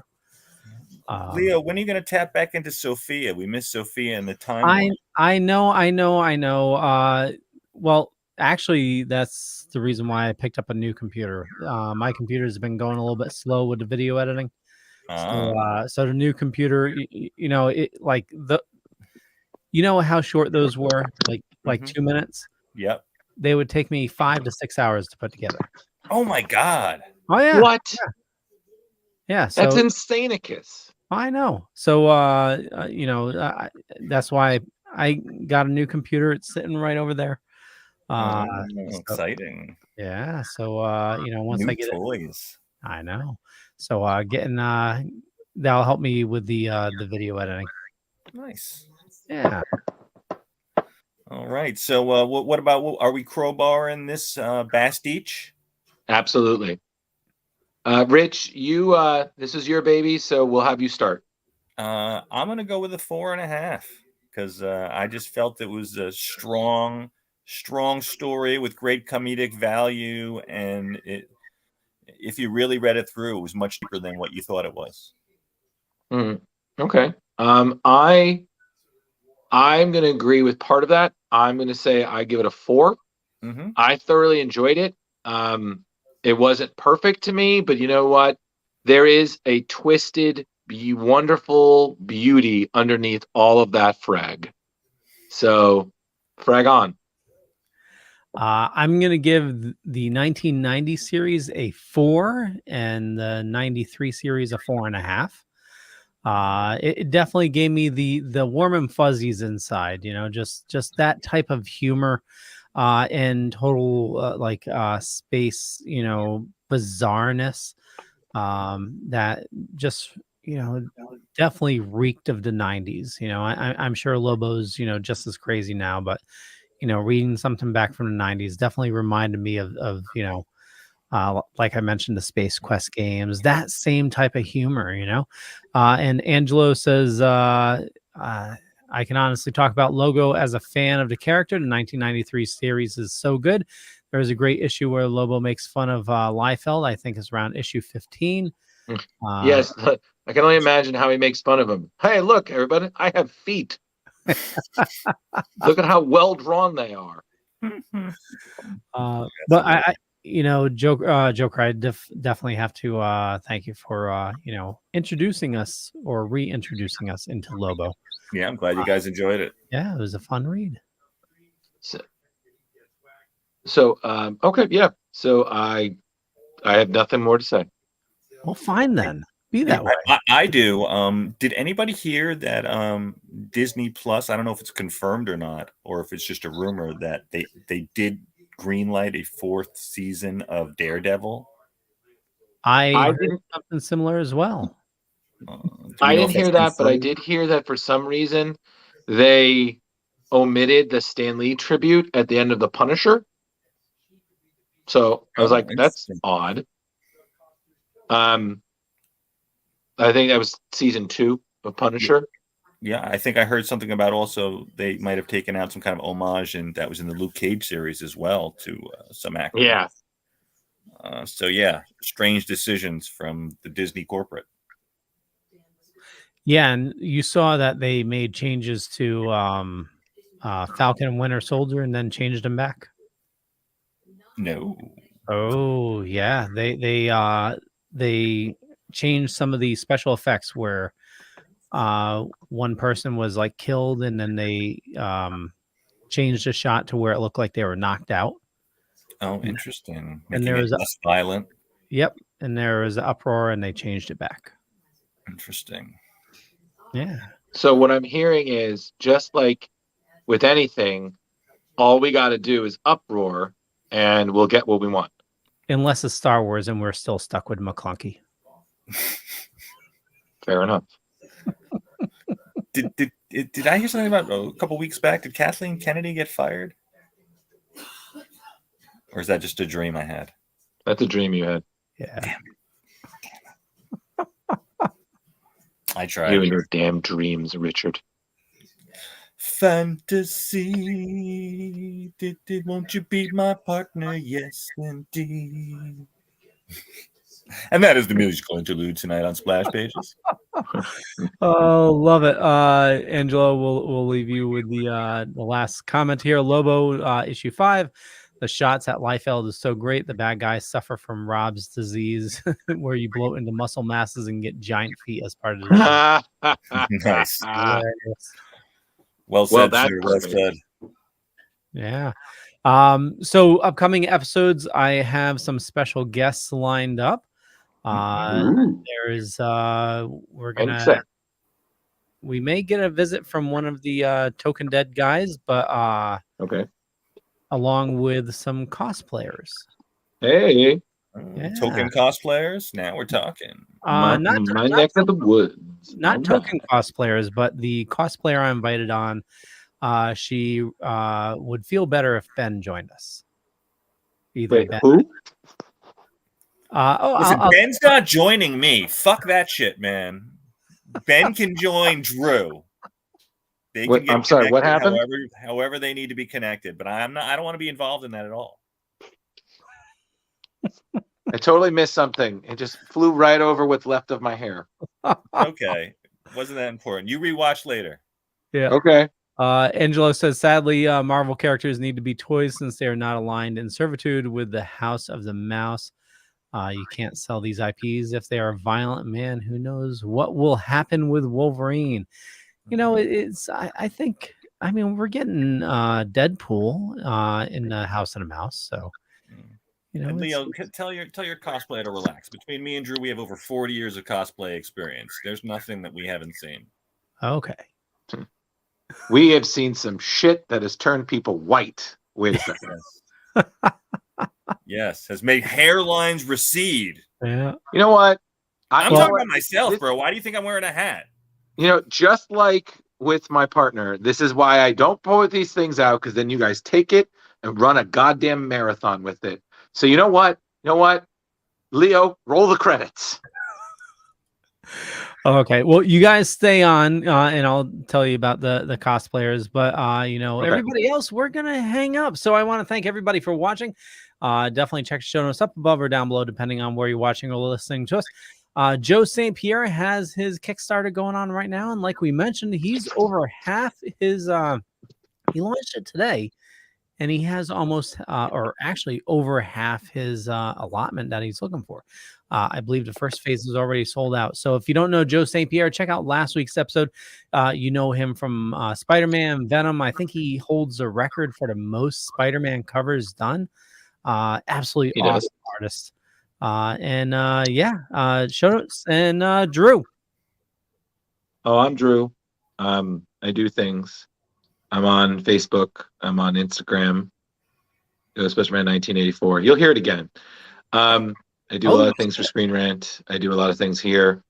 Leo, when are you going to tap back into Sophia? We missed Sophia in the timeline. I know. Well, actually, that's the reason why I picked up a new computer. My computer's been going a little bit slow with the video editing. So the new computer, you know, how short those were, like 2 minutes. Yep. They would take me 5 to 6 hours to put together. Oh my God. Oh yeah. What? Yeah. So that's insanicus. I know. So that's why I got a new computer. It's sitting right over there. Exciting. Yeah. So once new I get toys. I know. So getting that'll help me with the video editing. Nice. Yeah. All right. So what about, are we crowbarring this Bastich? Absolutely. Rich, you this is your baby, so we'll have you start. I'm gonna go with a 4.5 because I just felt it was a strong story with great comedic value, and if you really read it through, it was much deeper than what you thought it was. Okay. I'm going to agree with part of that. I'm going to say I give it a 4. I thoroughly enjoyed it. It wasn't perfect to me, but you know what? There is a twisted, wonderful beauty underneath all of that frag. So, frag on. I'm going to give the 1990 series a 4 and the 93 series a 4.5. It definitely gave me the warm and fuzzies inside, just that type of humor and total space, bizarreness that just, definitely reeked of the 90s. I'm sure Lobo's, just as crazy now, but reading something back from the 90s definitely reminded me of like I mentioned, the Space Quest games, that same type of humor, and Angelo says, I can honestly talk about Lobo as a fan of the character. The 1993 series is so good. There's a great issue where Lobo makes fun of Liefeld. I think it's around issue 15. Yes, I can only imagine how he makes fun of him. Hey, look, everybody, I have feet. Look at how well drawn they are. But I Joker, I definitely have to thank you for introducing us or reintroducing us into Lobo. Yeah, I'm glad you guys enjoyed it. Yeah, it was a fun read. So okay, yeah. So I have nothing more to say. Well, fine then. Be that way. I do. Did anybody hear that Disney Plus, I don't know if it's confirmed or not, or if it's just a rumor, that they did greenlight a 4th season of Daredevil? I heard something similar as well. I didn't hear that, but I did hear that for some reason they omitted the Stan Lee tribute at the end of The Punisher. So I was like, that's odd. I think that was season 2 of Punisher. Yeah, I think I heard something about also they might have taken out some kind of homage, and that was in the Luke Cage series as well, to some actors. Yeah. So yeah, strange decisions from the Disney corporate. Yeah, and you saw that they made changes to Falcon and Winter Soldier and then changed them back. No. Oh yeah, they changed some of the special effects where one person was like killed, and then they changed the shot to where it looked like they were knocked out. Oh, interesting. And there was less violent. Yep, and there was an uproar, and they changed it back. Interesting. Yeah. So what I'm hearing is, just like with anything, all we got to do is uproar, and we'll get what we want. Unless it's Star Wars, and we're still stuck with McClunky. Fair enough. Did I hear something about a couple weeks back? Did Kathleen Kennedy get fired? Or is that just a dream I had? That's a dream you had. Yeah. I tried. You and your damn dreams, Richard. Fantasy, won't you be my partner? Yes, indeed. And that is the musical interlude tonight on Splash Pages. Oh, love it. Angelo, we'll leave you with the last comment here. Lobo, issue 5. The shots at Liefeld is so great. The bad guys suffer from Rob's disease, where you bloat into muscle masses and get giant feet as part of the disease. Nice. Hilarious. Well said, sir. Well said. Yeah. So upcoming episodes, I have some special guests lined up. There's we may get a visit from one of the Token Dead guys, but okay, along with some cosplayers. Hey, Token cosplayers. Now we're talking. My neck of the woods. Not Token cosplayers, but the cosplayer I invited on. She would feel better if Ben joined us. Wait, Ben. Who? Listen, Ben's not joining me. Fuck that shit, man. Ben can join Drew. They can I'm sorry. What happened? However, they need to be connected. But I don't want to be involved in that at all. I totally missed something. It just flew right over what's left of my hair. Okay, wasn't that important? You rewatch later. Yeah. Okay. Angelo says, sadly, Marvel characters need to be toys since they are not aligned in servitude with the House of the Mouse. You can't sell these IPs if they are violent. Man, who knows what will happen with Wolverine? You know, I think we're getting Deadpool in the House of the Mouse. So, you know, and Leo, tell your cosplayer to relax. Between me and Drew, we have over 40 years of cosplay experience. There's nothing that we haven't seen. Okay. We have seen some shit that has turned people white. Wait a second. Yes, has made hairlines recede. Yeah. You know what? I'm talking about myself, bro. Why do you think I'm wearing a hat? You know, just like with my partner, this is why I don't put these things out, because then you guys take it and run a goddamn marathon with it. So you know what? Leo, roll the credits. Okay, well, you guys stay on, and I'll tell you about the cosplayers. But everybody else, we're gonna hang up. So I want to thank everybody for watching. Definitely check the show notes up above or down below, depending on where you're watching or listening to us. Joe St Pierre has his Kickstarter going on right now, and like we mentioned, he's over half his. He launched it today, and he has almost, or actually over half his allotment that he's looking for. I believe the first phase is already sold out. So if you don't know Joe St Pierre, check out last week's episode. You know him from Spider-Man, Venom. I think he holds the record for the most Spider-Man covers done. Absolutely awesome artist. Show notes and Drew. Oh, I'm Drew. I do things. I'm on Facebook. I'm on Instagram. Spider-Man 1984. You'll hear it again. I do a lot of things for Screen Rant. I do a lot of things here.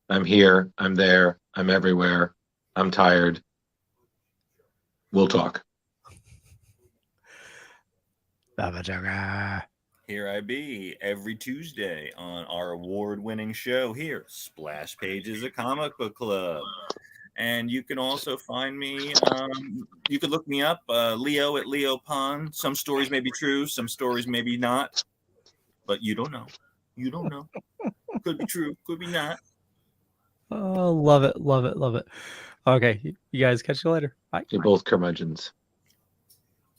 I'm here. I'm there. I'm everywhere. I'm tired. We'll talk. Here I be every Tuesday on our award-winning show here, Splash Pages, a comic book club. And you can also find me, you can look me up, Leo at Leo Pond. Some stories may be true, some stories maybe not, but you don't know. You don't know. Could be true, could be not. Oh, love it, love it, love it. Okay, you guys catch you later. Bye. You're both curmudgeons.